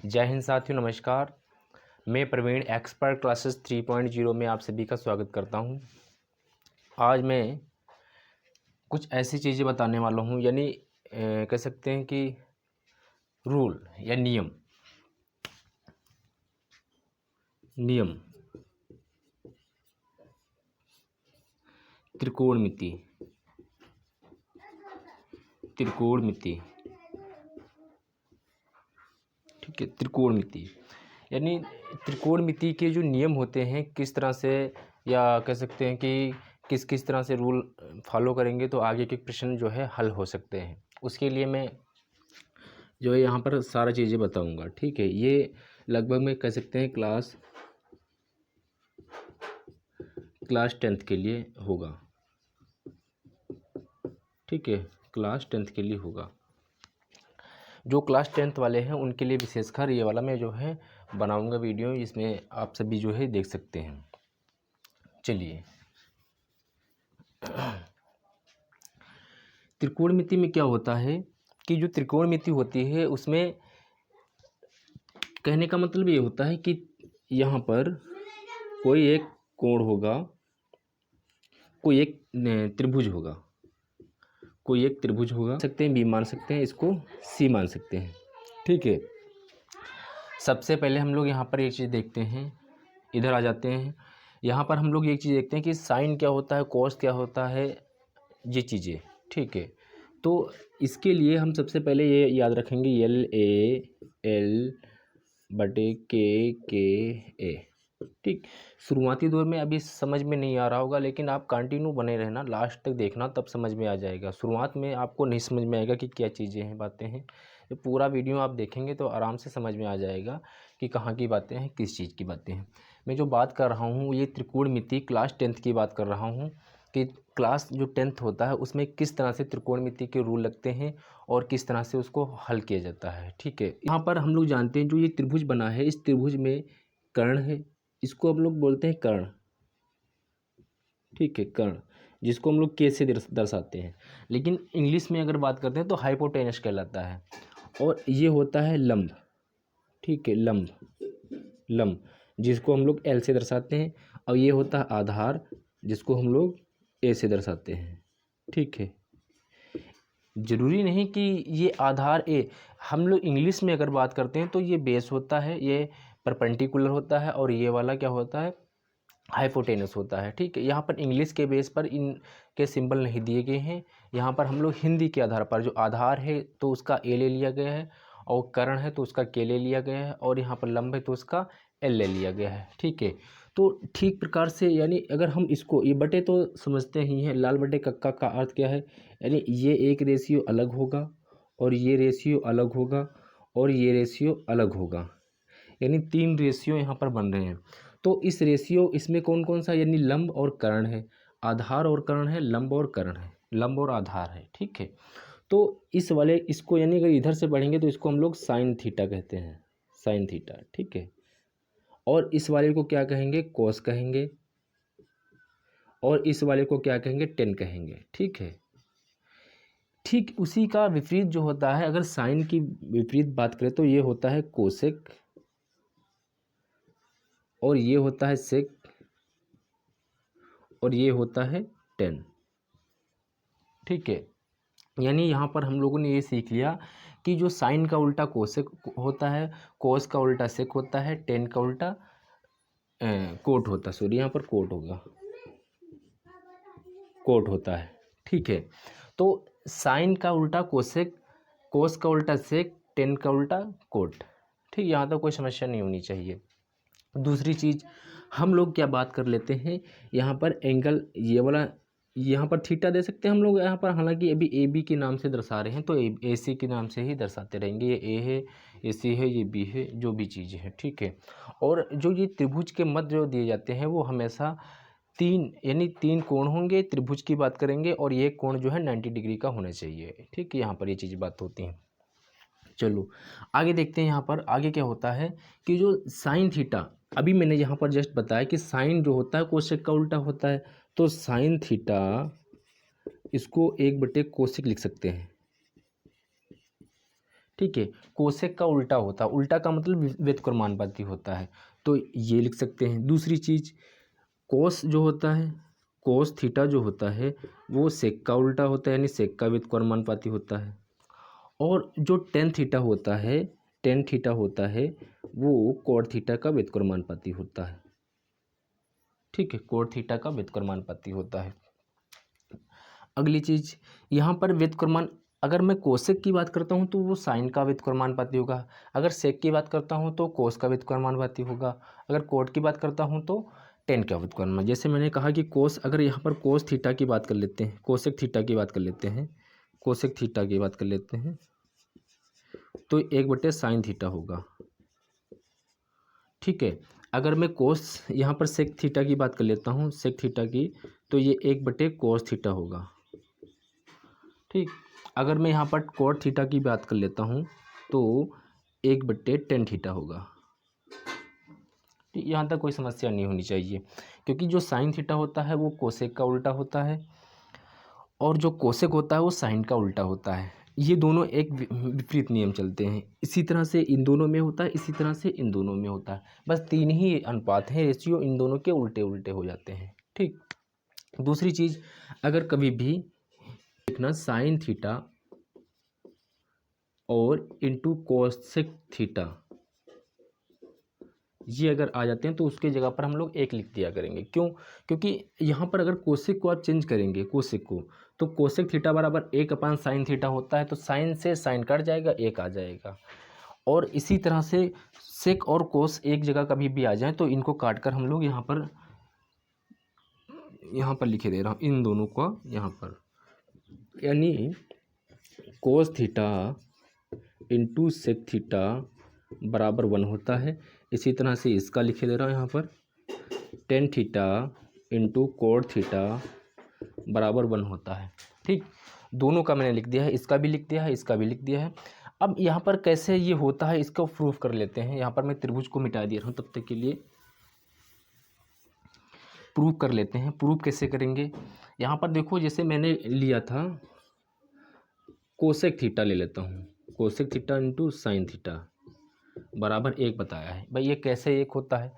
जय हिंद साथियों, नमस्कार। मैं प्रवीण एक्सपर्ट क्लासेस 3.0 में आप सभी का स्वागत करता हूं। आज मैं कुछ ऐसी चीज़ें बताने वाला हूं, यानी कह सकते हैं कि रूल या नियम त्रिकोणमिति ठीक है। त्रिकोणमिति यानी त्रिकोणमिति के जो नियम होते हैं, किस तरह से, या कह सकते हैं कि किस किस तरह से रूल फॉलो करेंगे तो आगे के प्रश्न जो है हल हो सकते हैं। उसके लिए मैं जो है यहाँ पर सारा चीज़ें बताऊंगा। ठीक है, ये लगभग मैं कह सकते हैं क्लास 10th के लिए होगा। ठीक है, क्लास 10th के लिए होगा। जो क्लास 10th वाले हैं उनके लिए विशेषकर ये वाला मैं जो है बनाऊंगा वीडियो, इसमें आप सभी जो है देख सकते हैं। चलिए, त्रिकोणमिति में क्या होता है कि जो त्रिकोणमिति होती है उसमें कहने का मतलब ये होता है कि यहाँ पर कोई एक कोण होगा, कोई एक त्रिभुज होगा, सकते हैं, बी मान सकते हैं, इसको सी मान सकते हैं। ठीक है, सबसे पहले हम लोग यहाँ पर एक चीज़ देखते हैं, इधर आ जाते हैं। यहाँ पर हम लोग एक चीज़ देखते हैं कि साइन क्या होता है, कॉस क्या होता है, ये चीज़ें। ठीक है, तो इसके लिए हम सबसे पहले ये याद रखेंगे, LA/L/K/A। ठीक, शुरुआती दौर में अभी समझ में नहीं आ रहा होगा, लेकिन आप कंटिन्यू बने रहना, लास्ट तक देखना, तब समझ में आ जाएगा। शुरुआत में आपको नहीं समझ में आएगा कि क्या चीज़ें हैं, बातें हैं। तो पूरा वीडियो आप देखेंगे तो आराम से समझ में आ जाएगा कि कहाँ की बातें हैं, किस चीज़ की बातें हैं। मैं जो बात कर रहा हूँ ये त्रिकोणमिति क्लास 10th की बात कर रहा हूँ कि क्लास जो 10th होता है उसमें किस तरह से त्रिकोणमिति के रूल लगते हैं और किस तरह से उसको हल किया जाता है। ठीक है, यहाँ पर हम लोग जानते हैं जो ये त्रिभुज बना है, इस त्रिभुज में कर्ण है, इसको हम लोग बोलते हैं कर्ण। ठीक है, कर्ण, जिसको हम लोग के से दर्शाते हैं, लेकिन इंग्लिश में अगर बात करते हैं तो हाइपोटेनस कहलाता है। और ये होता है लंब। ठीक है, लंब जिसको हम लोग एल से दर्शाते हैं, और ये होता है आधार जिसको हम लोग ए से दर्शाते हैं। ठीक है, जरूरी नहीं कि ये आधार ए, हम लोग इंग्लिश में अगर बात करते हैं तो ये बेस होता है, ये परपेंडिकुलर होता है, और ये वाला क्या होता है, हाइपोटेनस होता है। ठीक है, यहाँ पर इंग्लिश के बेस पर इनके सिंबल नहीं दिए गए हैं। यहाँ पर हम लोग हिंदी के आधार पर, जो आधार है तो उसका ए ले लिया गया है, और कर्ण है तो उसका के ले लिया गया है, और यहाँ पर लंब है तो उसका एल ले लिया गया है। ठीक है, तो ठीक प्रकार से, यानी अगर हम इसको, ये बटे तो समझते ही हैं, लाल बटे कक्का का अर्थ क्या है, यानी ये एक रेशियो अलग होगा, और ये रेशियो अलग होगा, और ये रेशियो अलग होगा, यानी 3 रेशियो यहाँ पर बन रहे हैं। तो इस रेशियो, इसमें कौन कौन सा, यानी लंब और कर्ण है, आधार और कर्ण है, लंब और कर्ण है, लंब और आधार है। ठीक है, तो इस वाले, इसको यानी अगर इधर से पढ़ेंगे तो इसको हम लोग साइन थीटा कहते हैं, साइन थीटा। ठीक है, और इस वाले को क्या कहेंगे, कोस कहेंगे, और इस वाले को क्या कहेंगे, टेन कहेंगे। ठीक है, ठीक उसी का विपरीत जो होता है, अगर साइन की विपरीत बात करें तो ये होता है कोसेक, और ये होता है सेक, और ये होता है टेन। ठीक है, यानी यहाँ पर हम लोगों ने ये सीख लिया कि जो साइन का उल्टा कोसेक होता है, कोस का उल्टा सेक होता है, टेन का उल्टा कोट होता है, सॉरी यहाँ पर कोट होगा, कोट होता है। ठीक है, तो साइन का उल्टा कोसेक, कोस का उल्टा सेक, टेन का उल्टा कोट। ठीक, यहाँ तक कोई समस्या नहीं होनी चाहिए। दूसरी चीज़ हम लोग क्या बात कर लेते हैं, यहाँ पर एंगल, ये वाला, यहाँ पर थीटा दे सकते हैं हम लोग यहाँ पर, हालांकि अभी ए बी के नाम से दर्शा रहे हैं तो ए सी के नाम से ही दर्शाते रहेंगे। ये ए है, ए सी है, ये बी है, जो भी चीज़ें हैं। ठीक है, और जो ये त्रिभुज के मध्य जो दिए जाते हैं वो हमेशा 3, यानी 3 कोण होंगे, त्रिभुज की बात करेंगे, और ये कोण जो है 90 डिग्री का होना चाहिए। ठीक है, यहाँ पर ये चीज़ बात होती है। चलो आगे देखते हैं, यहाँ पर आगे क्या होता है कि जो साइन थीटा, अभी मैंने यहाँ पर जस्ट बताया कि साइन जो होता है कोसेक का उल्टा होता है, तो साइन थीटा, इसको 1/कोसेक लिख सकते हैं। ठीक है। कोसेक का उल्टा होता है, उल्टा का मतलब व्युत्क्रमानुपाती होता है, तो ये लिख सकते हैं। दूसरी चीज़ कोस जो होता है, कोस थीटा जो होता है वो सेक का उल्टा होता है, यानी सेक का व्युत्क्रमानुपाती होता है। और जो टेन थीटा होता है, टेन थीटा होता है वो कोट थीटा का व्युत्क्रमानुपाती होता है। ठीक है, कोट थीटा का व्युत्क्रमानुपाती होता है। अगली चीज़ यहाँ पर व्युत्क्रमान, अगर मैं कोसेक की बात करता हूँ तो वो साइन का व्युत्क्रमानुपाती होगा, अगर सेक की बात करता हूँ तो कोस का व्युत्क्रमानुपाती होगा, अगर कोट की बात करता हूँ तो टेन का व्युत्क्रमानुपाती। जैसे मैंने कहा कि कोस, अगर यहाँ पर कोस थीटा की बात कर लेते हैं, कोसेक थीटा की बात कर लेते हैं, कोसेक थीटा की बात कर लेते हैं, तो 1/साइन थीटा होगा। ठीक है, अगर मैं कोस यहाँ पर सेक थीटा की बात कर लेता हूँ, सेक थीटा की, तो ये 1/कोस थीटा होगा। ठीक, अगर मैं यहाँ पर कोट थीटा की बात कर लेता हूँ तो 1/टेन थीटा होगा। ठीक, यहाँ तक कोई समस्या नहीं होनी चाहिए, क्योंकि जो साइन थीटा होता है वो कोसेक का उल्टा होता है और जो कोसेक होता है वो साइन का उल्टा होता है। ये दोनों एक विपरीत नियम चलते हैं। इसी तरह से इन दोनों में होता है, इसी तरह से इन दोनों में होता है। बस 3 ही अनुपात हैं, रेशियो इन दोनों के उल्टे उल्टे हो जाते हैं। ठीक, दूसरी चीज़, अगर कभी भी देखना साइन थीटा और इंटू कोसेक थीटा ये अगर आ जाते हैं तो उसके जगह पर हम लोग 1 लिख दिया करेंगे। क्यों? क्योंकि यहाँ पर अगर कोसेक को आप चेंज करेंगे, कोसेक को, तो कोसेक थीटा बराबर 1/साइन थीटा होता है, तो साइन से साइन कट जाएगा, 1 आ जाएगा। और इसी तरह से सेक और कोस एक जगह कभी भी आ जाए तो इनको काट कर हम लोग यहाँ पर लिखे दे रहा हूँ, इन दोनों का यहाँ पर, यानी cos theta into sec theta बराबर 1 होता है। इसी तरह से इसका लिखे दे रहा हूँ यहाँ पर, tan theta into cot theta बराबर 1 होता है। ठीक, दोनों का मैंने लिख दिया है, इसका भी लिख दिया है, इसका भी लिख दिया है। अब यहाँ पर कैसे ये होता है इसको प्रूफ कर लेते हैं। यहाँ पर मैं त्रिभुज को मिटा दे रहा हूँ तब तक के लिए, प्रूफ कर लेते हैं। प्रूफ कैसे करेंगे, यहाँ पर देखो, जैसे मैंने लिया था कोसेक थीटा ले लेता हूँ, cosec theta into sine theta बराबर 1 बताया है। भाई ये कैसे 1 होता है,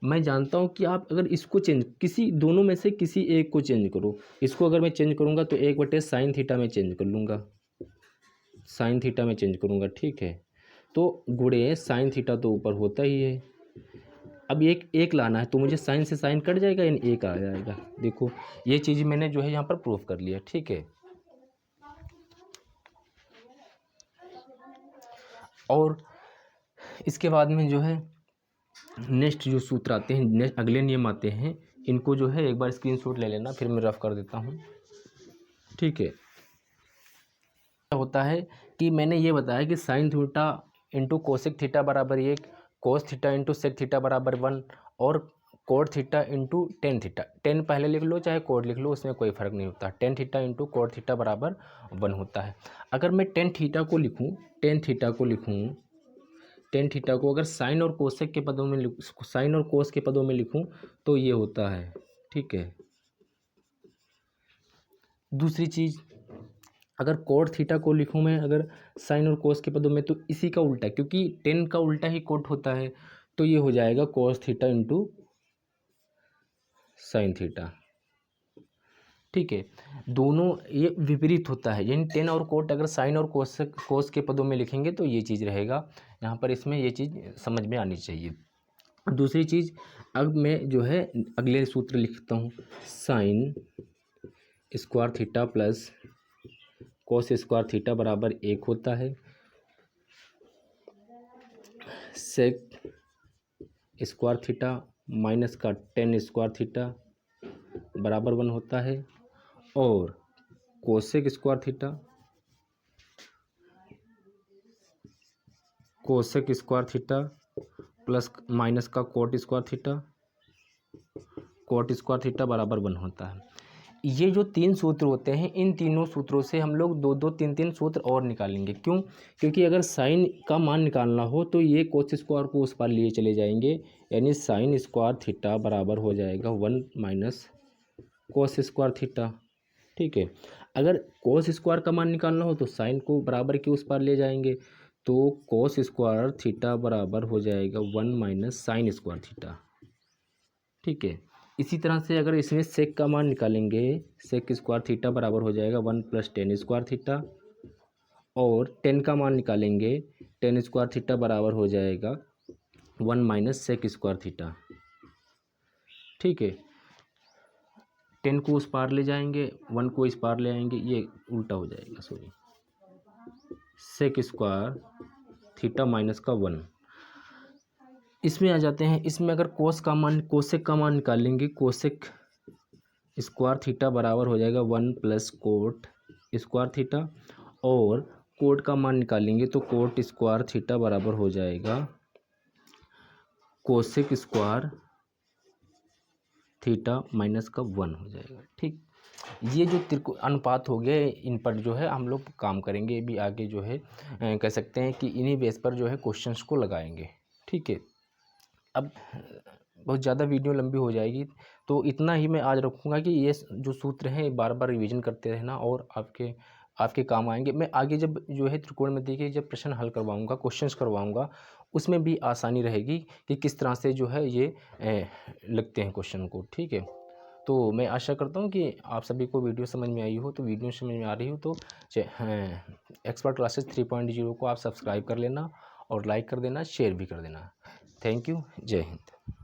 मैं जानता हूँ कि आप अगर इसको चेंज, किसी दोनों में से किसी एक को चेंज करो, इसको अगर मैं चेंज करूँगा तो 1/साइन थीटा में चेंज कर लूँगा, साइन थीटा में चेंज करूँगा। ठीक है, तो गुणे साइन थीटा तो ऊपर होता ही है। अब एक लाना है तो मुझे साइन से साइन कट जाएगा, यानी 1 आ जाएगा। देखो ये चीज़ मैंने जो है यहाँ पर प्रूफ कर लिया। ठीक है, और इसके बाद में जो है नेक्स्ट जो सूत्र आते हैं, नेक्स्ट अगले नियम आते हैं, इनको जो है एक बार स्क्रीनशॉट ले लेना, फिर मैं रफ कर देता हूँ। ठीक है, होता है कि मैंने ये बताया कि sine theta into cosec theta बराबर 1, cos theta into sec theta बराबर 1 और cot theta into tan theta, tan पहले लिख लो चाहे कोट लिख लो, उसमें कोई फ़र्क नहीं होता। Tan theta into cot theta बराबर 1 होता है। अगर मैं टेन थीटा को लिखूँ, टेन थीटा को लिखूँ, टेन थीटा को अगर साइन और कोसेक के पदों में साइन और कोस के पदों में लिखूँ तो ये होता है। ठीक है, दूसरी चीज़, अगर कोट थीटा को लिखूँ मैं अगर साइन और कोस के पदों में, तो इसी का उल्टा, क्योंकि टेन का उल्टा ही कोट होता है, तो ये हो जाएगा कोस थीटा इंटू साइन थीटा। ठीक है, दोनों ये विपरीत होता है, यानी टेन और कोट अगर साइन और कोस के पदों में लिखेंगे तो ये चीज़ रहेगा यहाँ पर, इसमें ये चीज़ समझ में आनी चाहिए। दूसरी चीज़, अब मैं जो है अगले सूत्र लिखता हूँ, sine square theta plus cos square theta बराबर 1 होता है, सेक स्क्वायर थीटा माइनस का टेन स्क्वायर थीटा बराबर 1 होता है, और cosec square theta, cosec square theta plus minus का cot square theta, cot square theta बराबर 1 होता है। ये जो 3 सूत्र होते हैं, इन तीनों सूत्रों से हम लोग 2-2 3-3 सूत्र और निकालेंगे। क्यों? क्योंकि अगर साइन का मान निकालना हो तो ये कोस स्क्वायर को उस पार लिए चले जाएंगे, यानी साइन स्क्वायर थीटा बराबर हो जाएगा 1 माइनस कोस स्क्वायर थीटा। ठीक है, अगर कोस स्क्वायर का मान निकालना हो तो साइन को बराबर के उस पार ले जाएंगे, तो कोस स्क्वायर थीटा बराबर हो जाएगा 1 माइनस साइन स्क्वायर थीटा। ठीक है, इसी तरह से अगर इसमें सेक का मान निकालेंगे, सेक स्क्वायर थीटा बराबर हो जाएगा 1 प्लस टेन स्क्वायर थीटा, और टेन का मान निकालेंगे, टेन स्क्वायर थीटा बराबर हो जाएगा 1 माइनस सेक स्क्वायर थीटा। ठीक है, टेन को उस पार ले जाएंगे, 1 को इस पार ले आएंगे, ये उल्टा हो जाएगा, sorry, sec square theta minus का 1। इसमें आ जाते हैं, इसमें अगर कोसेक का मान निकालेंगे, कोसेक स्क्वायर थीटा बराबर हो जाएगा 1 प्लस कोट स्क्वायर थीटा, और कोट का मान निकालेंगे तो कोट स्क्वायर थीटा बराबर हो जाएगा कोसेक स्क्वायर थीटा माइनस का 1 हो जाएगा। ठीक, ये जो अनुपात हो गए, इन पर जो है हम लोग काम करेंगे भी आगे, जो है कह सकते हैं कि इन्हीं बेस पर जो है क्वेश्चंस को लगाएंगे। ठीक है, अब बहुत ज़्यादा वीडियो लंबी हो जाएगी, तो इतना ही मैं आज रखूँगा कि ये जो सूत्र हैं बार बार रिवीजन करते रहना और आपके काम आएंगे। मैं आगे जब जो है त्रिकोणमिति के जब प्रश्न हल करवाऊँगा, क्वेश्चंस करवाऊँगा, उसमें भी आसानी रहेगी कि किस तरह से जो है ये लगते हैं क्वेश्चन को। ठीक है, तो मैं आशा करता हूँ कि आप सभी को वीडियो समझ में आई हो। तो वीडियो समझ में आ रही हो तो एक्सपर्ट क्लासेस 3.0 को आप सब्सक्राइब कर लेना और लाइक कर देना, शेयर भी कर देना। थैंक यू, जय हिंद।